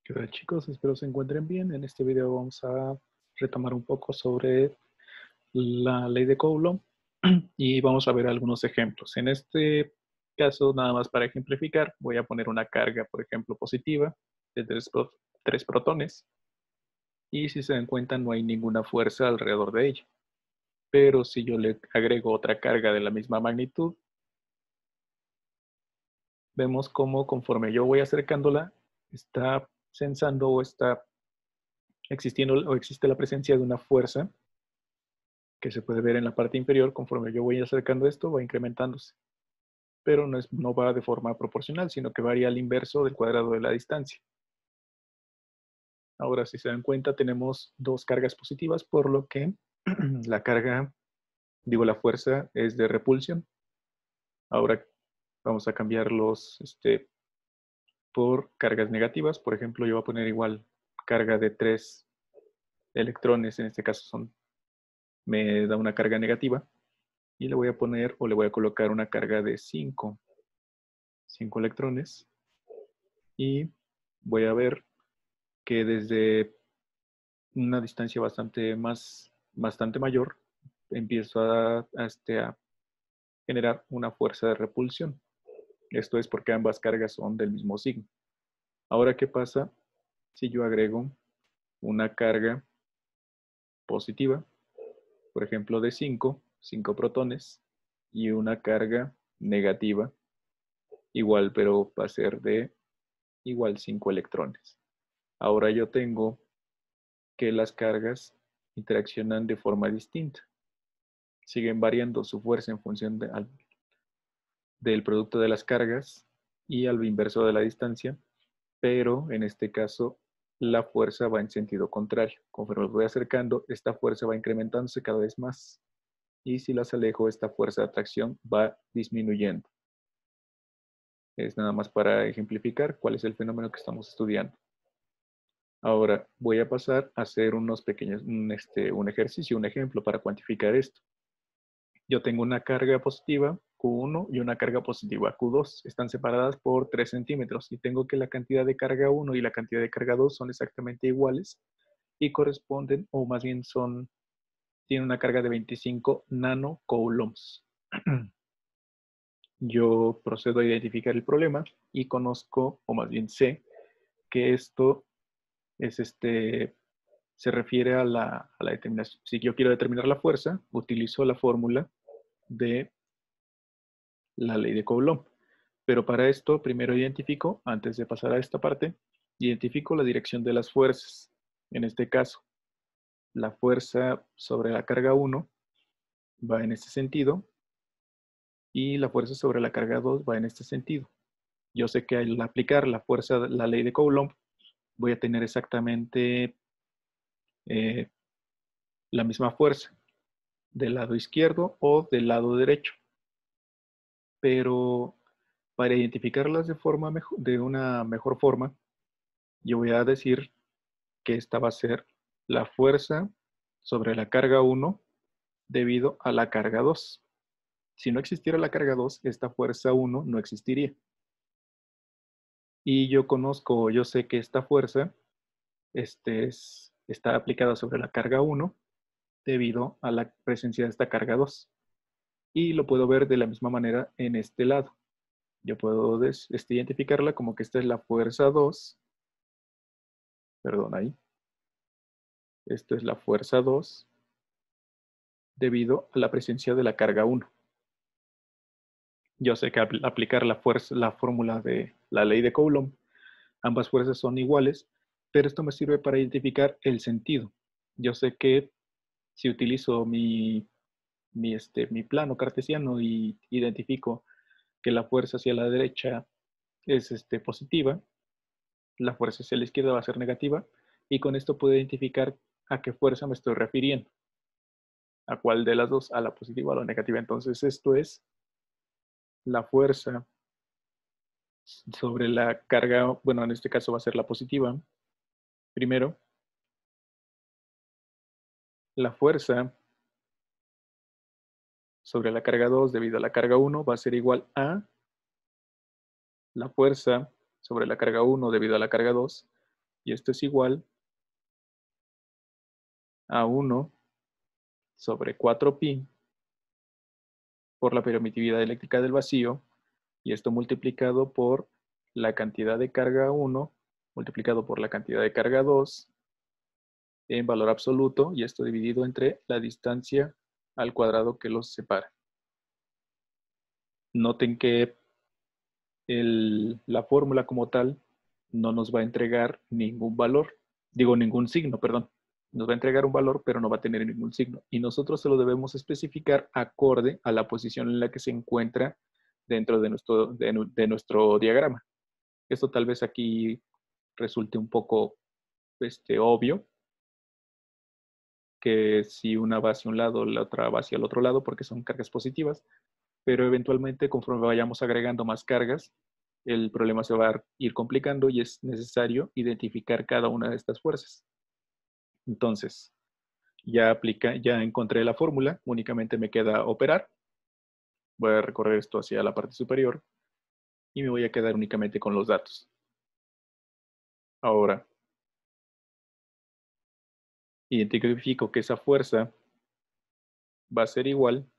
¿Qué tal, chicos? Espero se encuentren bien. En este video vamos a retomar un poco sobre la ley de Coulomb y vamos a ver algunos ejemplos. En este caso, nada más para ejemplificar, voy a poner una carga, por ejemplo, positiva de tres protones y si se dan cuenta no hay ninguna fuerza alrededor de ella. Pero si yo le agrego otra carga de la misma magnitud, vemos cómo conforme yo voy acercándola, está sensando o está existiendo o existe la presencia de una fuerza que se puede ver en la parte inferior. Conforme yo voy acercando esto, va incrementándose. Pero no va de forma proporcional, sino que varía al inverso del cuadrado de la distancia. Ahora, si se dan cuenta, tenemos dos cargas positivas, por lo que la fuerza es de repulsión. Ahora vamos a cambiarlos por cargas negativas. Por ejemplo, yo voy a poner igual carga de 3 electrones, en este caso me da una carga negativa. Y le voy a poner o le voy a colocar una carga de 5 electrones. Y voy a ver que desde una distancia bastante mayor empiezo a generar una fuerza de repulsión. Esto es porque ambas cargas son del mismo signo. Ahora, ¿qué pasa si yo agrego una carga positiva, por ejemplo, de 5 protones, y una carga negativa igual, pero va a ser de igual 5 electrones? Ahora yo tengo que las cargas interaccionan de forma distinta. Siguen variando su fuerza en función del producto de las cargas y al inverso de la distancia, pero en este caso la fuerza va en sentido contrario. Conforme me voy acercando, esta fuerza va incrementándose cada vez más. Y si las alejo, esta fuerza de atracción va disminuyendo. Es nada más para ejemplificar cuál es el fenómeno que estamos estudiando. Ahora voy a pasar a hacer unos pequeños, un ejercicio, un ejemplo para cuantificar esto. Yo tengo una carga positiva Q1 y una carga positiva Q2. Están separadas por 3 centímetros y tengo que la cantidad de carga 1 y la cantidad de carga 2 son exactamente iguales y corresponden, o más bien tienen una carga de 25 nanocoulombs. Yo procedo a identificar el problema y conozco, o más bien sé, que esto es se refiere a la determinación. Si yo quiero determinar la fuerza, utilizo la fórmula de la ley de Coulomb. Pero para esto, primero identifico, antes de pasar a esta parte, identifico la dirección de las fuerzas. En este caso, la fuerza sobre la carga 1 va en este sentido y la fuerza sobre la carga 2 va en este sentido. Yo sé que al aplicar la ley de Coulomb, voy a tener exactamente eh, la misma fuerza del lado izquierdo o del lado derecho. Pero para identificarlas de una mejor forma, yo voy a decir que esta va a ser la fuerza sobre la carga 1 debido a la carga 2. Si no existiera la carga 2, esta fuerza 1 no existiría. Y yo sé que esta fuerza está aplicada sobre la carga 1 debido a la presencia de esta carga 2. Y lo puedo ver de la misma manera en este lado. Yo puedo identificarla como que esta es la fuerza 2. Perdón, ahí. Esto es la fuerza 2 debido a la presencia de la carga 1. Yo sé que al aplicar la fórmula de la ley de Coulomb, ambas fuerzas son iguales, pero esto me sirve para identificar el sentido. Yo sé que si utilizo mi plano cartesiano y identifico que la fuerza hacia la derecha es positiva, la fuerza hacia la izquierda va a ser negativa, y con esto puedo identificar a qué fuerza me estoy refiriendo. ¿A cuál de las dos? ¿A la positiva o a la negativa? Entonces esto es la fuerza sobre la carga, bueno, en este caso va a ser la positiva. Primero, la fuerza sobre la carga 2 debido a la carga 1 va a ser igual a la fuerza sobre la carga 1 debido a la carga 2, Y esto es igual a 1 sobre 4pi por la permitividad eléctrica del vacío, y esto multiplicado por la cantidad de carga 1 multiplicado por la cantidad de carga 2 en valor absoluto, y esto dividido entre la distancia al cuadrado que los separa. Noten que la fórmula como tal no nos va a entregar ningún valor, digo ningún signo, perdón. Nos va a entregar un valor, pero no va a tener ningún signo. Y nosotros se lo debemos especificar acorde a la posición en la que se encuentra dentro de nuestro diagrama. Esto tal vez aquí resulte un poco obvio, que si una va hacia un lado, la otra va hacia el otro lado, porque son cargas positivas, pero eventualmente conforme vayamos agregando más cargas, el problema se va a ir complicando y es necesario identificar cada una de estas fuerzas. Entonces, ya encontré la fórmula, únicamente me queda operar. Voy a recorrer esto hacia la parte superior y me voy a quedar únicamente con los datos. Ahora, identifico que esa fuerza va a ser igual.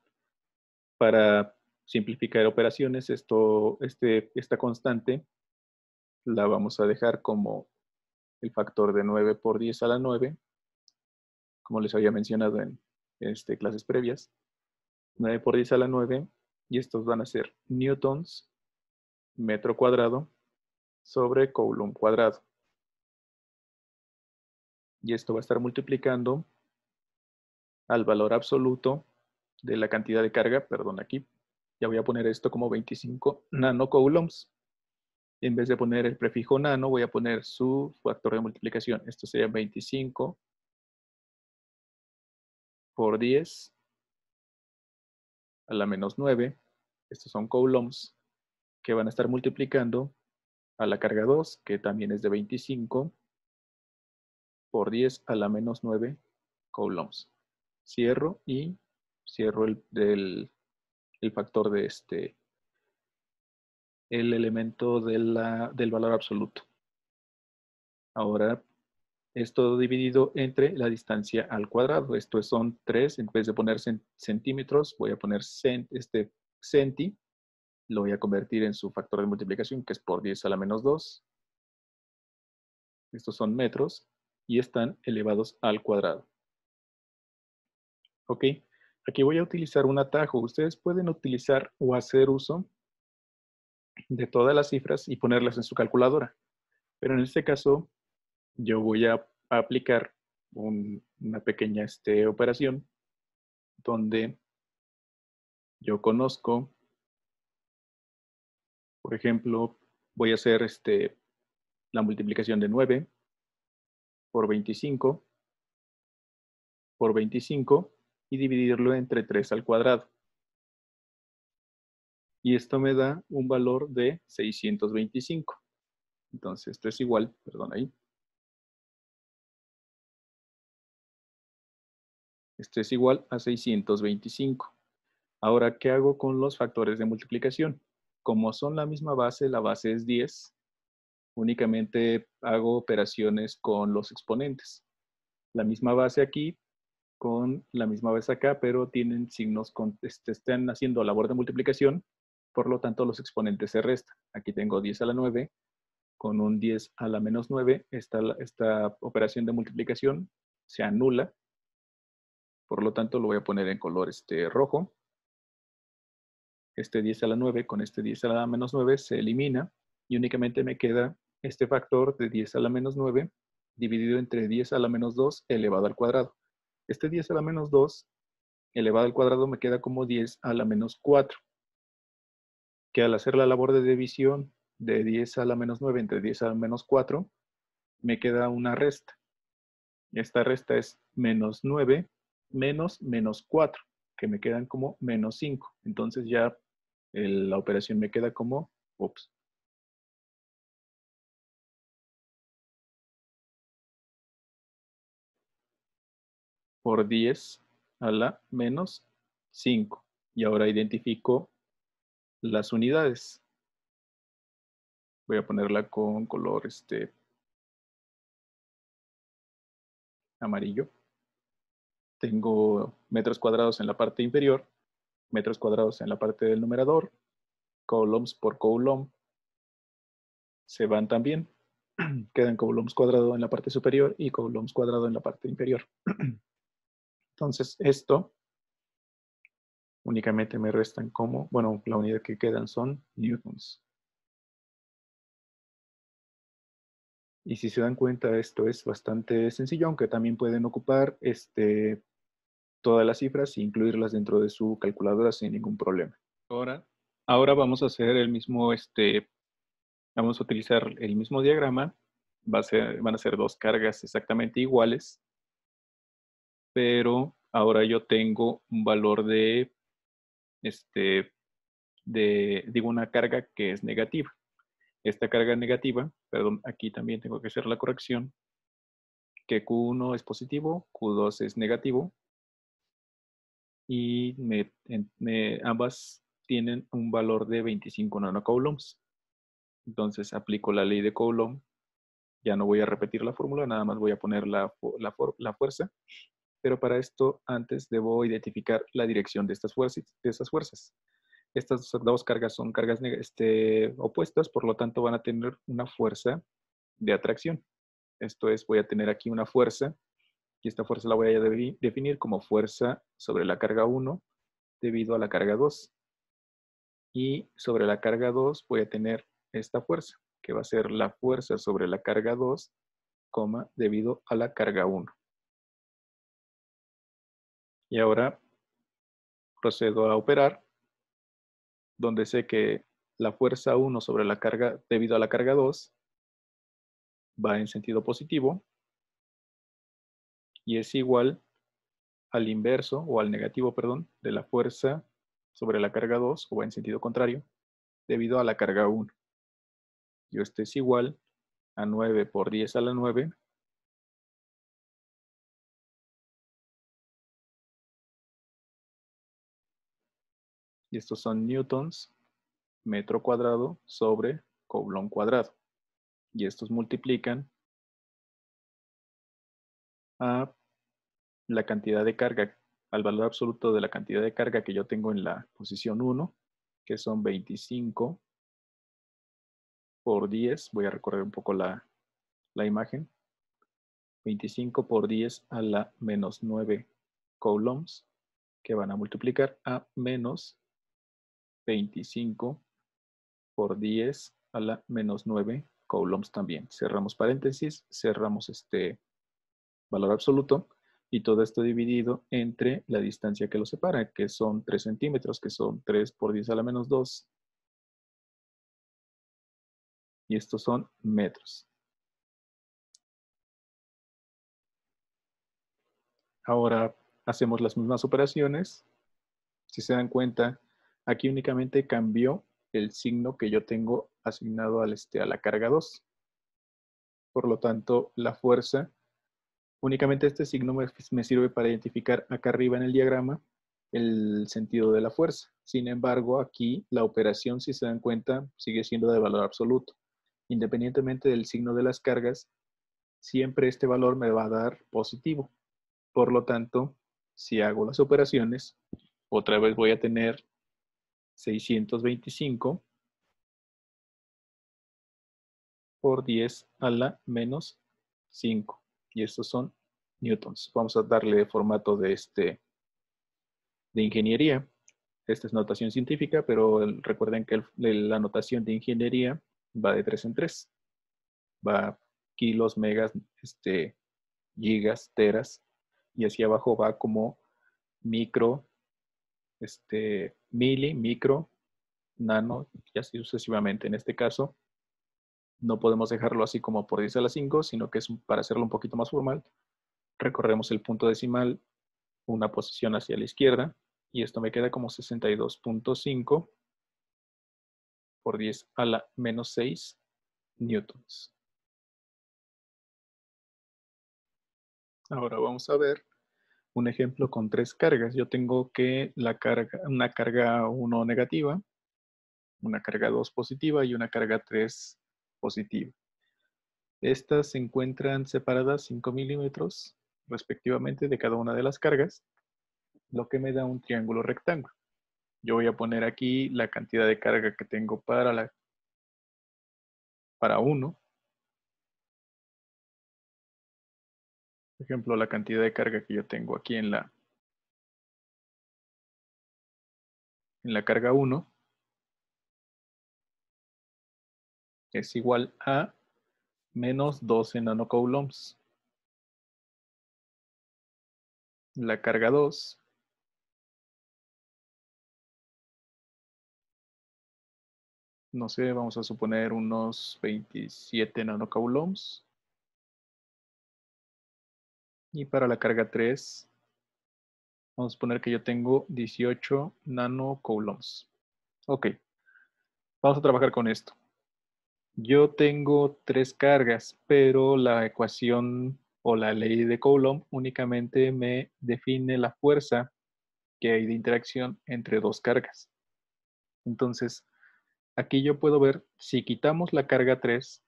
Para simplificar operaciones, esta constante la vamos a dejar como el factor de 9 por 10 a la 9, como les había mencionado en clases previas. 9 por 10 a la 9, y estos van a ser newtons metro cuadrado sobre coulomb cuadrado. Y esto va a estar multiplicando al valor absoluto de la cantidad de carga, perdón, aquí ya voy a poner esto como 25 nanocoulombs. En vez de poner el prefijo nano, voy a poner su factor de multiplicación. Esto sería 25 por 10 a la menos 9. Estos son coulombs que van a estar multiplicando a la carga 2, que también es de 25 por 10 a la menos 9 coulombs. Cierro y cierro el factor de el elemento del valor absoluto. Ahora es todo dividido entre la distancia al cuadrado. Esto son 3, en vez de poner centímetros, voy a poner centi, lo voy a convertir en su factor de multiplicación, que es por 10 a la menos 2. Estos son metros y están elevados al cuadrado. Ok, aquí voy a utilizar un atajo. Ustedes pueden utilizar o hacer uso de todas las cifras y ponerlas en su calculadora. Pero en este caso, yo voy a aplicar una pequeña operación donde yo conozco, por ejemplo, voy a hacer la multiplicación de 9 por 25 por 25 y dividirlo entre 3 al cuadrado. Y esto me da un valor de 625. Entonces, esto es igual, perdón ahí. Esto es igual a 625. Ahora, ¿qué hago con los factores de multiplicación? Como son la misma base, la base es 10, únicamente hago operaciones con los exponentes. La misma base aquí con la misma base acá, pero tienen signos, están haciendo labor de multiplicación, por lo tanto los exponentes se restan. Aquí tengo 10 a la 9, con un 10 a la menos 9, esta operación de multiplicación se anula, por lo tanto lo voy a poner en color rojo. Este 10 a la 9 con este 10 a la menos 9 se elimina y únicamente me queda este factor de 10 a la menos 9 dividido entre 10 a la menos 2 elevado al cuadrado. Este 10 a la menos 2 elevado al cuadrado me queda como 10 a la menos 4, que al hacer la labor de división de 10 a la menos 9 entre 10 a la menos 4, me queda una resta. Esta resta es menos 9 menos menos 4, que me quedan como menos 5. Entonces ya la operación me queda como, por 10 a la menos 5. Y ahora identifico las unidades. Voy a ponerla con color amarillo. Tengo metros cuadrados en la parte inferior, metros cuadrados en la parte del numerador, coulombs por coulomb se van también. Quedan coulombs cuadrado en la parte superior y coulombs cuadrado en la parte inferior. Entonces, esto únicamente me restan como, bueno, la unidad que quedan son newtons. Y si se dan cuenta, esto es bastante sencillo, aunque también pueden ocupar todas las cifras e incluirlas dentro de su calculadora sin ningún problema. Ahora vamos a hacer el mismo, vamos a utilizar el mismo diagrama. Van a ser dos cargas exactamente iguales, pero ahora yo tengo un valor digo, una carga que es negativa. Esta carga negativa, perdón, aquí también tengo que hacer la corrección, que Q1 es positivo, Q2 es negativo, y ambas tienen un valor de 25 nanocoulombs. Entonces aplico la ley de Coulomb. Ya no voy a repetir la fórmula, nada más voy a poner la fuerza. Pero para esto, antes debo identificar la dirección de estas fuerzas. Estas dos cargas son cargas opuestas, por lo tanto van a tener una fuerza de atracción. Esto es, voy a tener aquí una fuerza, y esta fuerza la voy a definir como fuerza sobre la carga 1 debido a la carga 2. Y sobre la carga 2 voy a tener esta fuerza, que va a ser la fuerza sobre la carga 2, debido a la carga 1. Y ahora procedo a operar, donde sé que la fuerza 1 sobre la carga, debido a la carga 2, va en sentido positivo y es igual al inverso, o al negativo, perdón, de la fuerza sobre la carga 2, o va en sentido contrario, debido a la carga 1. Y esto es igual a 9 por 10 a la 9. Y estos son newtons metro cuadrado sobre coulomb cuadrado. Y estos multiplican a la cantidad de carga, al valor absoluto de la cantidad de carga que yo tengo en la posición 1, que son 25 por 10. Voy a recorrer un poco la imagen. 25 por 10 a la menos 9 coulombs, que van a multiplicar a menos 25 por 10 a la menos 9 coulombs también. Cerramos paréntesis, cerramos este valor absoluto, y todo esto dividido entre la distancia que lo separa, que son 3 centímetros, que son 3 por 10 a la menos 2. Y estos son metros. Ahora hacemos las mismas operaciones. Si se dan cuenta, aquí únicamente cambió el signo que yo tengo asignado a la carga 2. Por lo tanto, la fuerza, únicamente este signo me sirve para identificar acá arriba en el diagrama el sentido de la fuerza. Sin embargo, aquí la operación, si se dan cuenta, sigue siendo de valor absoluto. Independientemente del signo de las cargas, siempre este valor me va a dar positivo. Por lo tanto, si hago las operaciones, otra vez voy a tener 625 por 10 a la menos 5. Y estos son newtons. Vamos a darle formato de ingeniería. Esta es notación científica, pero recuerden que la notación de ingeniería va de 3 en 3. Va kilos, megas, gigas, teras, y hacia abajo va como micro, mili, micro, nano, y así sucesivamente. En este caso, no podemos dejarlo así como por 10 a la 5, sino que es para hacerlo un poquito más formal. Recorremos el punto decimal una posición hacia la izquierda, y esto me queda como 62.5 por 10 a la menos 6 newtons. Ahora vamos a ver un ejemplo con 3 cargas. Yo tengo que una carga 1 negativa, una carga 2 positiva y una carga 3 positiva. Estas se encuentran separadas 5 milímetros respectivamente de cada una de las cargas, lo que me da un triángulo rectángulo. Yo voy a poner aquí la cantidad de carga que tengo para 1. Por ejemplo, la cantidad de carga que yo tengo aquí en la carga 1 es igual a menos 12 nanocoulombs. La carga 2 no sé, vamos a suponer unos 27 nanocoulombs. Y para la carga 3, vamos a poner que yo tengo 18 nanocoulombs. Ok, vamos a trabajar con esto. Yo tengo 3 cargas, pero la ecuación o la ley de Coulomb únicamente me define la fuerza que hay de interacción entre 2 cargas. Entonces, aquí yo puedo ver, si quitamos la carga 3,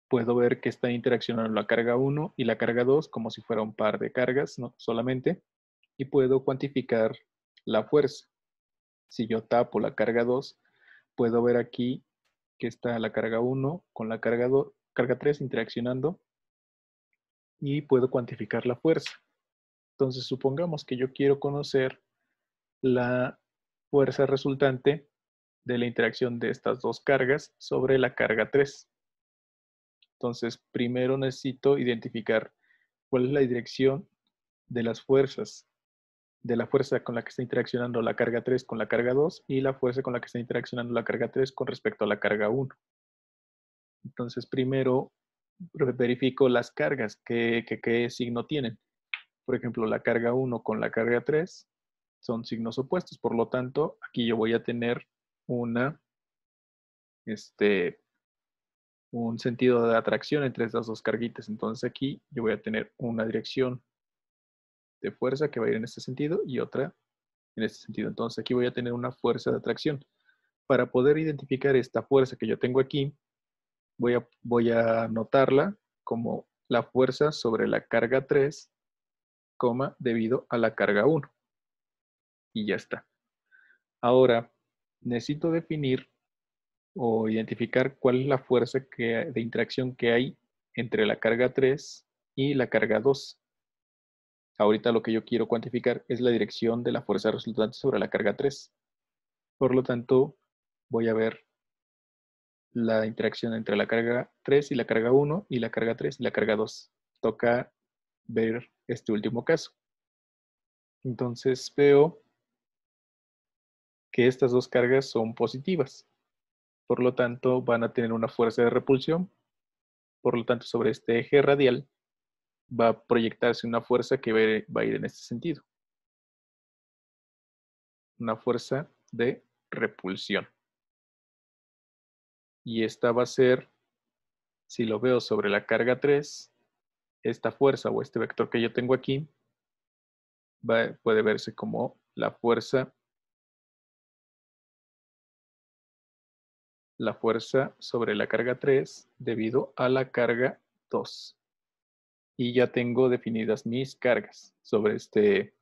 puedo ver que están interaccionando la carga 1 y la carga 2 como si fuera un par de cargas, no solamente, y puedo cuantificar la fuerza. Si yo tapo la carga 2, puedo ver aquí que está la carga 1 con la carga 3 interaccionando y puedo cuantificar la fuerza. Entonces, supongamos que yo quiero conocer la fuerza resultante de la interacción de estas 2 cargas sobre la carga 3. Entonces, primero necesito identificar cuál es la dirección de las fuerzas, de la fuerza con la que está interaccionando la carga 3 con la carga 2 y la fuerza con la que está interaccionando la carga 3 con respecto a la carga 1. Entonces, primero verifico las cargas, qué signo tienen. Por ejemplo, la carga 1 con la carga 3 son signos opuestos, por lo tanto, aquí yo voy a tener una, un sentido de atracción entre estas 2 carguitas. Entonces aquí yo voy a tener una dirección de fuerza que va a ir en este sentido y otra en este sentido. Entonces aquí voy a tener una fuerza de atracción. Para poder identificar esta fuerza que yo tengo aquí, voy a anotarla como la fuerza sobre la carga 3, debido a la carga 1. Y ya está. Ahora, necesito definir o identificar cuál es la fuerza de interacción que hay entre la carga 3 y la carga 2. Ahorita lo que yo quiero cuantificar es la dirección de la fuerza resultante sobre la carga 3. Por lo tanto, voy a ver la interacción entre la carga 3 y la carga 1 y la carga 3 y la carga 2. Toca ver este último caso. Entonces veo que estas 2 cargas son positivas. Por lo tanto, van a tener una fuerza de repulsión. Por lo tanto, sobre este eje radial va a proyectarse una fuerza que va a ir en este sentido. Una fuerza de repulsión. Y esta va a ser, si lo veo sobre la carga 3, esta fuerza o este vector que yo tengo aquí puede verse como la fuerza sobre la carga 3 debido a la carga 2. Y ya tengo definidas mis cargas sobre este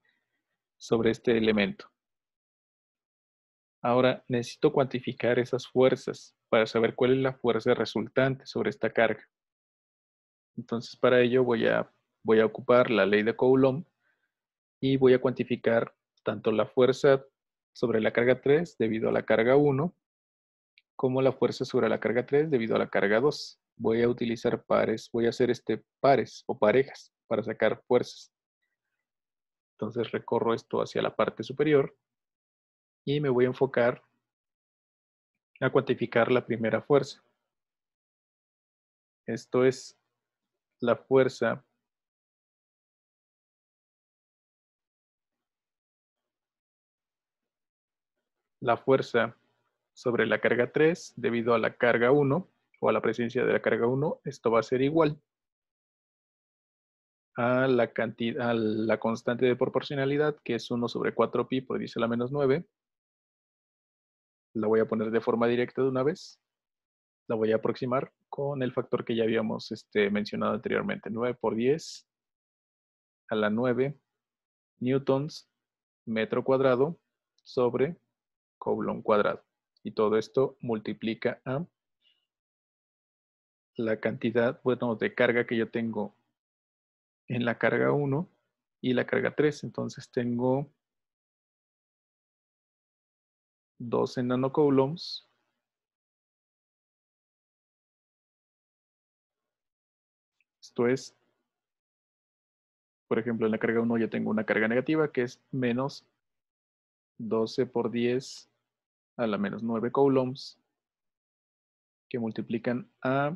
elemento. Ahora necesito cuantificar esas fuerzas para saber cuál es la fuerza resultante sobre esta carga. Entonces para ello voy a ocupar la ley de Coulomb y voy a cuantificar tanto la fuerza sobre la carga 3 debido a la carga 1 como la fuerza sobre la carga 3 debido a la carga 2. Voy a utilizar pares, voy a hacer pares o parejas para sacar fuerzas. Entonces recorro esto hacia la parte superior y me voy a enfocar a cuantificar la primera fuerza. Esto es la fuerza sobre la carga 3 debido a la carga 1 o a la presencia de la carga 1. Esto va a ser igual a la constante de proporcionalidad, que es 1 sobre 4pi por 10 a la menos 9. La voy a poner de forma directa de una vez. La voy a aproximar con el factor que ya habíamos mencionado anteriormente, 9 por 10 a la 9 newtons metro cuadrado sobre coulomb cuadrado. Y todo esto multiplica a la cantidad, bueno, de carga que yo tengo en la carga 1 y la carga 3. Entonces tengo 12 nanocoulombs Esto es, por ejemplo, en la carga 1 yo tengo una carga negativa que es menos 12 por 10 a la menos 9 coulombs, que multiplican a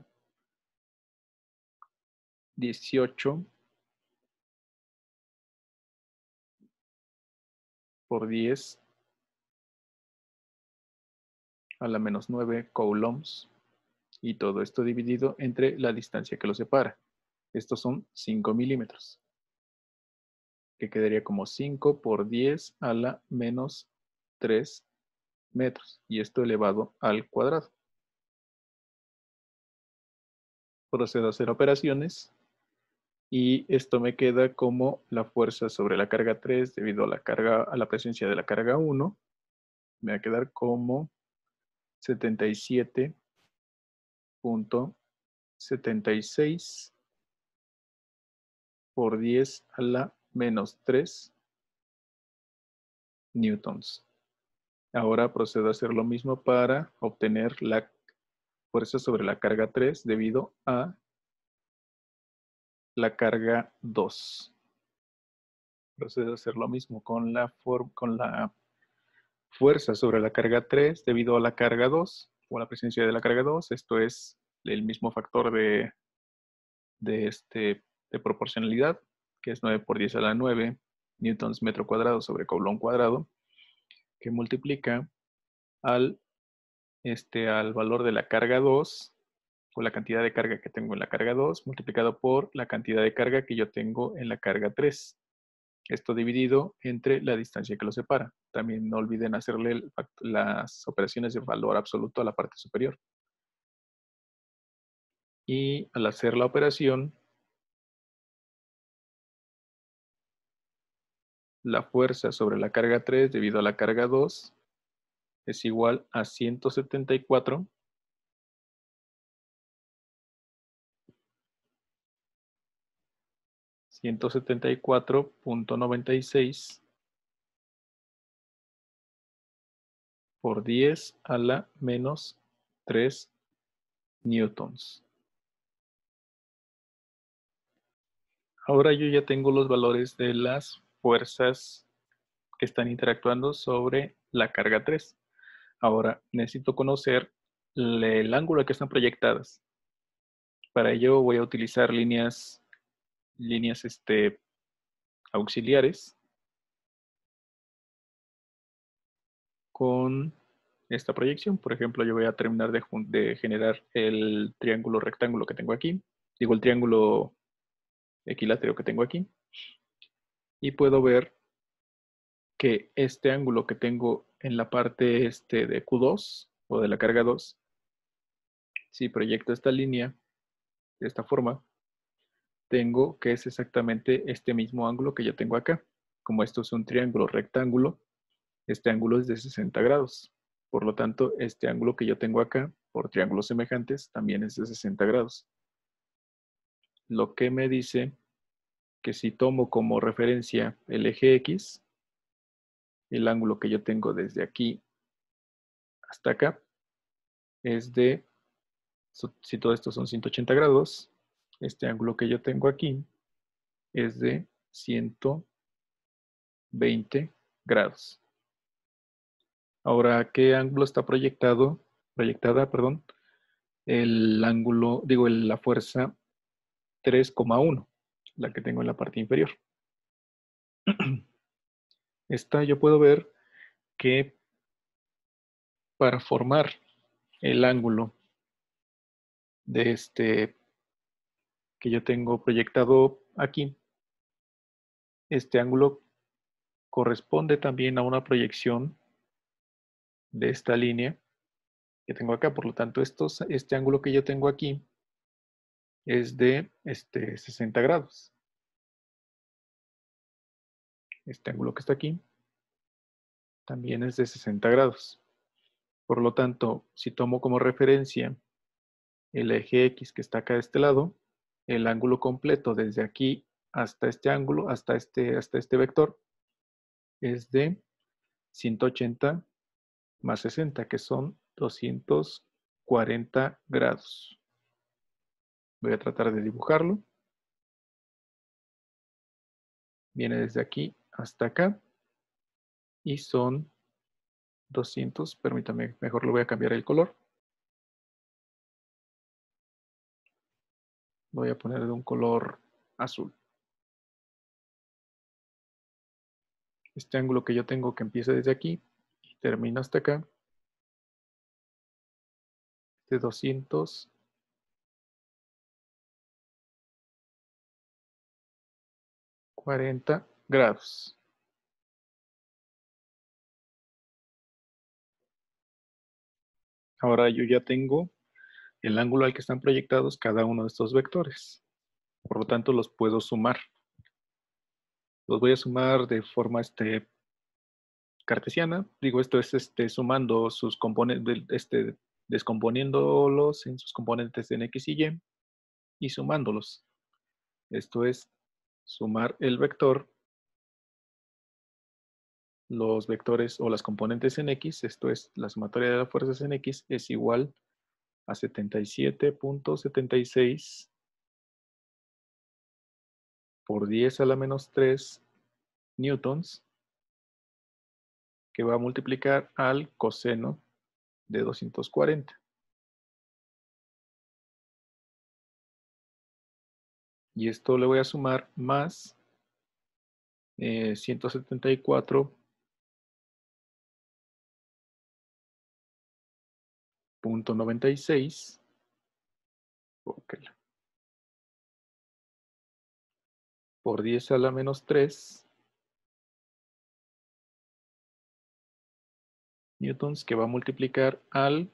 18 por 10 a la menos 9 coulombs, y todo esto dividido entre la distancia que lo separa. Estos son 5 milímetros, que quedaría como 5 por 10 a la menos 3 metros, y esto elevado al cuadrado. Procedo a hacer operaciones, y esto me queda como la fuerza sobre la carga 3 debido a la presencia de la carga 1. Me va a quedar como 77.76 por 10 a la menos 3 newtons. Ahora procedo a hacer lo mismo para obtener la fuerza sobre la carga 3 debido a la carga 2. Procedo a hacer lo mismo con la fuerza sobre la carga 3 debido a la carga 2 o a la presencia de la carga 2. Esto es el mismo factor de proporcionalidad, que es 9 por 10 a la 9 newtons metro cuadrado sobre coulomb cuadrado, que multiplica al valor de la carga 2, o la cantidad de carga que tengo en la carga 2, multiplicado por la cantidad de carga que yo tengo en la carga 3. Esto dividido entre la distancia que lo separa. También no olviden hacerle las operaciones de valor absoluto a la parte superior. Y al hacer la operación, la fuerza sobre la carga 3 debido a la carga 2 es igual a 174.96 por 10 a la menos 3 newtons. Ahora yo ya tengo los valores de las fuerzas que están interactuando sobre la carga 3. Ahora necesito conocer el ángulo a que están proyectadas. Para ello voy a utilizar líneas auxiliares con esta proyección. Por ejemplo, yo voy a terminar de generar el triángulo rectángulo que tengo aquí. Digo, el triángulo equilátero que tengo aquí. Y puedo ver que este ángulo que tengo en la parte de Q2 o de la carga 2, si proyecto esta línea de esta forma, tengo que es exactamente este mismo ángulo que yo tengo acá. Como esto es un triángulo rectángulo, este ángulo es de 60 grados. Por lo tanto, este ángulo que yo tengo acá, por triángulos semejantes, también es de 60 grados. Lo que me dice que si tomo como referencia el eje X, el ángulo que yo tengo desde aquí hasta acá es de, si todo esto son 180 grados, este ángulo que yo tengo aquí es de 120 grados. Ahora, ¿a qué ángulo está proyectada, perdón, el ángulo, digo, la fuerza 3,1, la que tengo en la parte inferior? Esta yo puedo ver que para formar el ángulo de que yo tengo proyectado aquí, este ángulo corresponde también a una proyección de esta línea que tengo acá. Por lo tanto, este ángulo que yo tengo aquí es de 60 grados. Este ángulo que está aquí también es de 60 grados. Por lo tanto, si tomo como referencia el eje X que está acá de este lado, el ángulo completo desde aquí hasta este ángulo, hasta este vector, es de 180 más 60, que son 240 grados. Voy a tratar de dibujarlo. Viene desde aquí hasta acá y son 200, permítame, mejor lo voy a cambiar el color. Voy a poner de un color azul. Este ángulo que yo tengo que empieza desde aquí y termina hasta acá, de 240 grados. Ahora yo ya tengo el ángulo al que están proyectados cada uno de estos vectores. Por lo tanto, los puedo sumar. Los voy a sumar de forma cartesiana. Digo, esto es sumando sus componentes, descomponiéndolos en sus componentes en X y Y sumándolos. Esto es sumar el vector, los vectores o las componentes en X, esto es la sumatoria de las fuerzas en X, es igual a 77.76 por 10 a la menos 3 newtons, que va a multiplicar al coseno de 240. Y esto le voy a sumar más 174.96 por 10 a la menos 3 newtons, que va a multiplicar al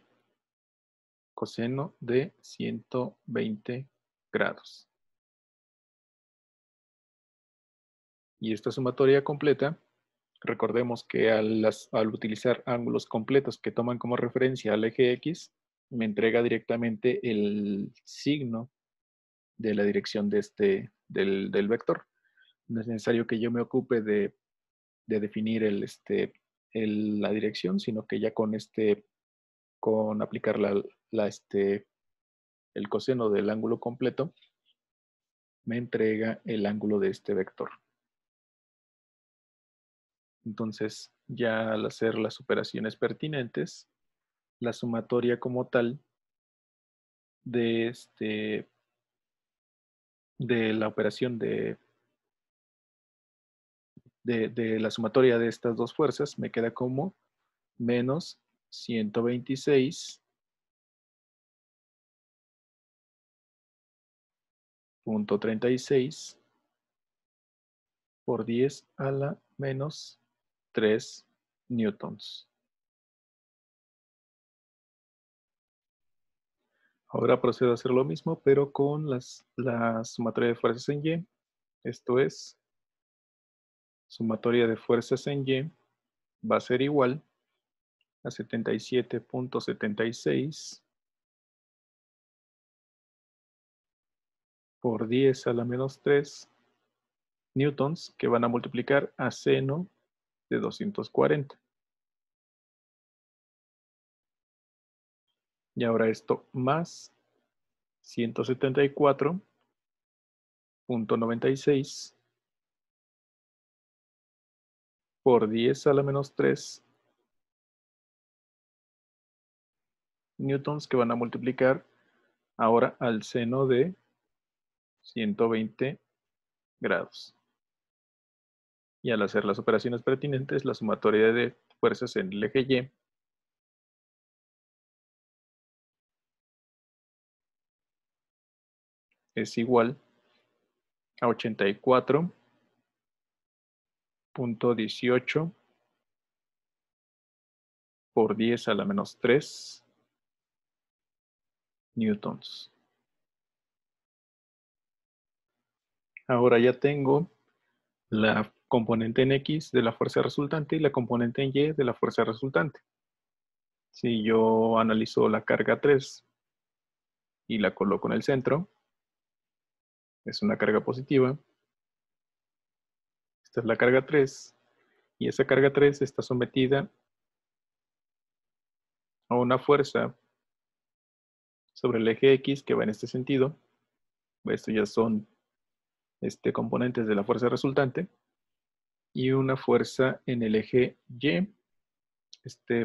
coseno de 120 grados. Y esta sumatoria completa, recordemos que al utilizar ángulos completos que toman como referencia al eje X, me entrega directamente el signo de la dirección del vector. No es necesario que yo me ocupe de definir la dirección, sino que ya con aplicar el coseno del ángulo completo, me entrega el ángulo de este vector. Entonces, ya al hacer las operaciones pertinentes, la sumatoria como tal de, de la operación de la sumatoria de estas dos fuerzas me queda como menos 126.36 por 10 a la menos 3 newtons. Ahora procedo a hacer lo mismo, pero con la sumatoria de fuerzas en Y. Esto es, sumatoria de fuerzas en Y va a ser igual a 77.76 por 10 a la menos 3 newtons, que van a multiplicar a seno de 240. Y ahora esto más 174.96 por 10 a la menos 3 newtons, que van a multiplicar ahora al seno de 120 grados. Y al hacer las operaciones pertinentes, la sumatoria de fuerzas en el eje Y es igual a 84.18 por 10 a la menos 3 newtons. Ahora ya tengo la componente en X de la fuerza resultante y la componente en Y de la fuerza resultante. Si yo analizo la carga 3 y la coloco en el centro, es una carga positiva. Esta es la carga 3 y esa carga 3 está sometida a una fuerza sobre el eje X que va en este sentido. Estos ya son componentes de la fuerza resultante. Y una fuerza en el eje Y,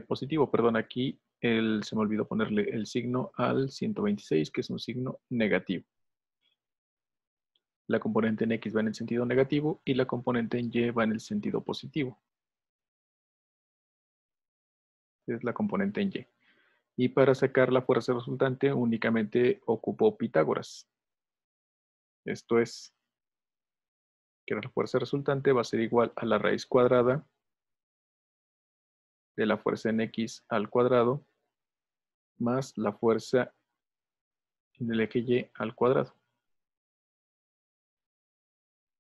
positivo, perdón, aquí se me olvidó ponerle el signo al 126, que es un signo negativo. La componente en X va en el sentido negativo y la componente en Y va en el sentido positivo. Es la componente en Y. Y para sacar la fuerza resultante únicamente ocupo Pitágoras. Esto es que la fuerza resultante va a ser igual a la raíz cuadrada de la fuerza en X al cuadrado más la fuerza en el eje Y al cuadrado.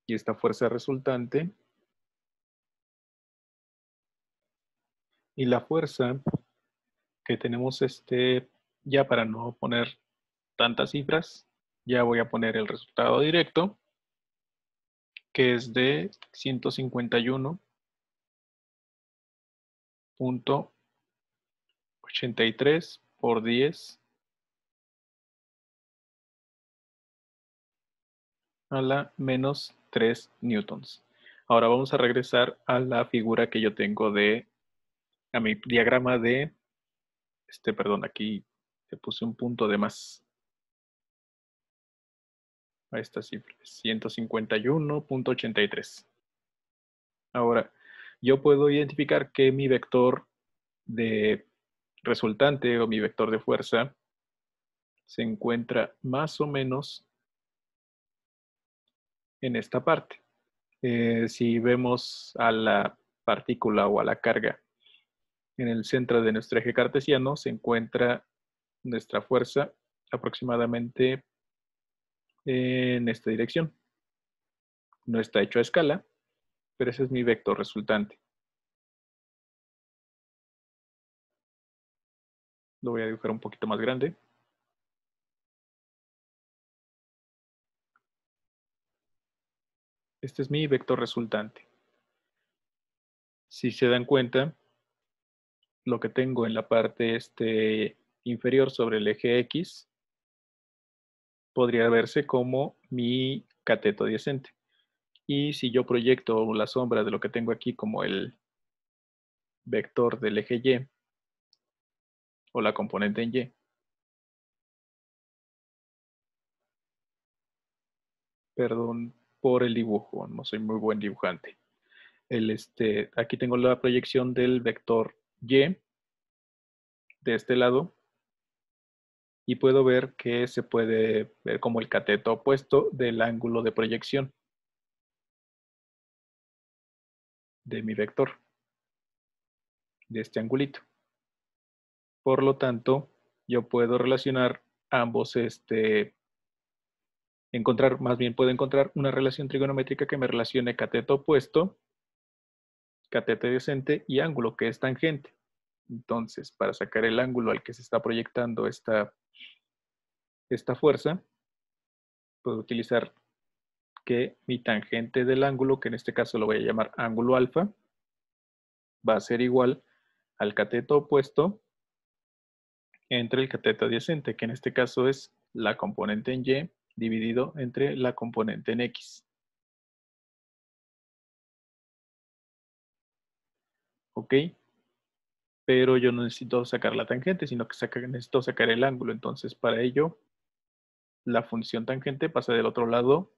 Y esta fuerza resultante y la fuerza que tenemos ya para no poner tantas cifras, ya voy a poner el resultado directo, que es de 151.83 por 10 a la menos 3 newtons. Ahora vamos a regresar a la figura que yo tengo a mi diagrama perdón, aquí le puse un punto de más a esta cifra, 151.83. Ahora, yo puedo identificar que mi vector de resultante o mi vector de fuerza se encuentra más o menos en esta parte. Si vemos a la partícula o a la carga en el centro de nuestro eje cartesiano, se encuentra nuestra fuerza aproximadamente en esta dirección. No está hecho a escala, pero ese es mi vector resultante. Lo voy a dibujar un poquito más grande. Este es mi vector resultante. Si se dan cuenta, lo que tengo en la parte inferior sobre el eje X podría verse como mi cateto adyacente. Y si yo proyecto la sombra de lo que tengo aquí como el vector del eje Y o la componente en Y, perdón por el dibujo, no soy muy buen dibujante. Aquí tengo la proyección del vector Y de este lado y puedo ver que se puede ver como el cateto opuesto del ángulo de proyección de mi vector, de este angulito. Por lo tanto, yo puedo relacionar ambos, más bien puedo encontrar una relación trigonométrica que me relacione cateto opuesto, cateto adyacente y ángulo, que es tangente. Entonces, para sacar el ángulo al que se está proyectando esta fuerza, puedo utilizar que mi tangente del ángulo, que en este caso lo voy a llamar ángulo alfa, va a ser igual al cateto opuesto entre el cateto adyacente, que en este caso es la componente en Y dividido entre la componente en X. ¿Ok? Pero yo no necesito sacar la tangente, sino que necesito sacar el ángulo. Entonces, para ello, la función tangente pasa del otro lado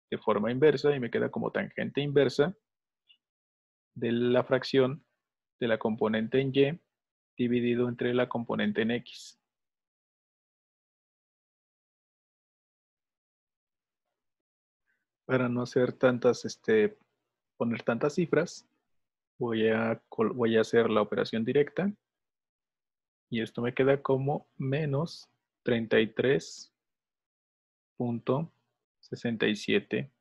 de forma inversa y me queda como tangente inversa de la fracción de la componente en Y dividido entre la componente en X. Para no hacer poner tantas cifras, voy a hacer la operación directa y esto me queda como menos 33.67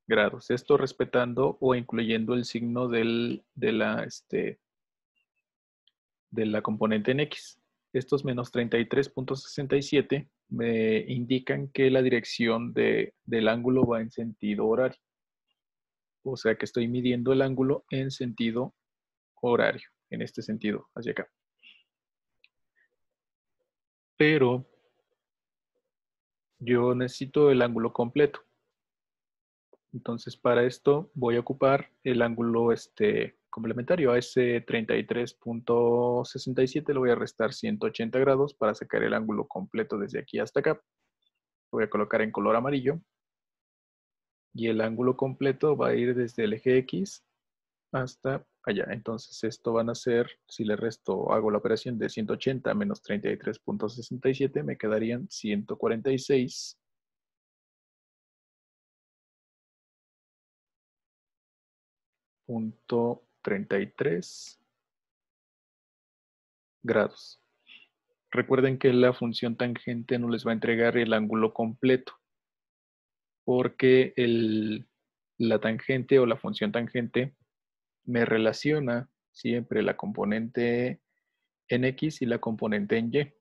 grados. Esto respetando o incluyendo el signo de la componente en X. Estos menos 33.67 me indican que la dirección del ángulo va en sentido horario. O sea que estoy midiendo el ángulo en sentido horario, en este sentido, hacia acá. Pero yo necesito el ángulo completo. Entonces, para esto voy a ocupar el ángulo complementario. A ese 33.67 le voy a restar 180 grados para sacar el ángulo completo desde aquí hasta acá. Lo voy a colocar en color amarillo. Y el ángulo completo va a ir desde el eje X hasta allá. Entonces, esto van a ser, si le resto, hago la operación de 180 menos 33.67, me quedarían 146. 33 grados. Recuerden que la función tangente no les va a entregar el ángulo completo, porque la tangente o la función tangente me relaciona siempre la componente en X y la componente en Y.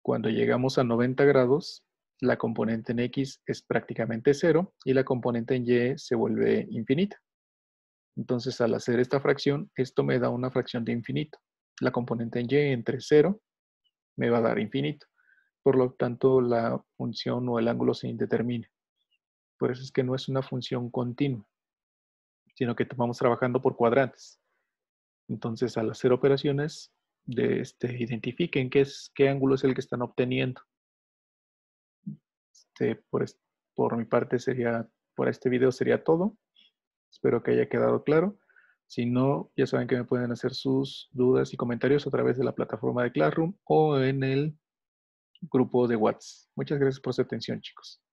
Cuando llegamos a 90 grados, la componente en X es prácticamente cero y la componente en Y se vuelve infinita. Entonces, al hacer esta fracción, esto me da una fracción de infinito. La componente en Y entre 0 me va a dar infinito. Por lo tanto, la función o el ángulo se indetermina. Por eso es que no es una función continua, sino que vamos trabajando por cuadrantes. Entonces, al hacer operaciones, identifiquen qué ángulo es el que están obteniendo. Por mi parte por este video sería todo. Espero que haya quedado claro. Si no, ya saben que me pueden hacer sus dudas y comentarios a través de la plataforma de Classroom o en el grupo de WhatsApp. Muchas gracias por su atención, chicos.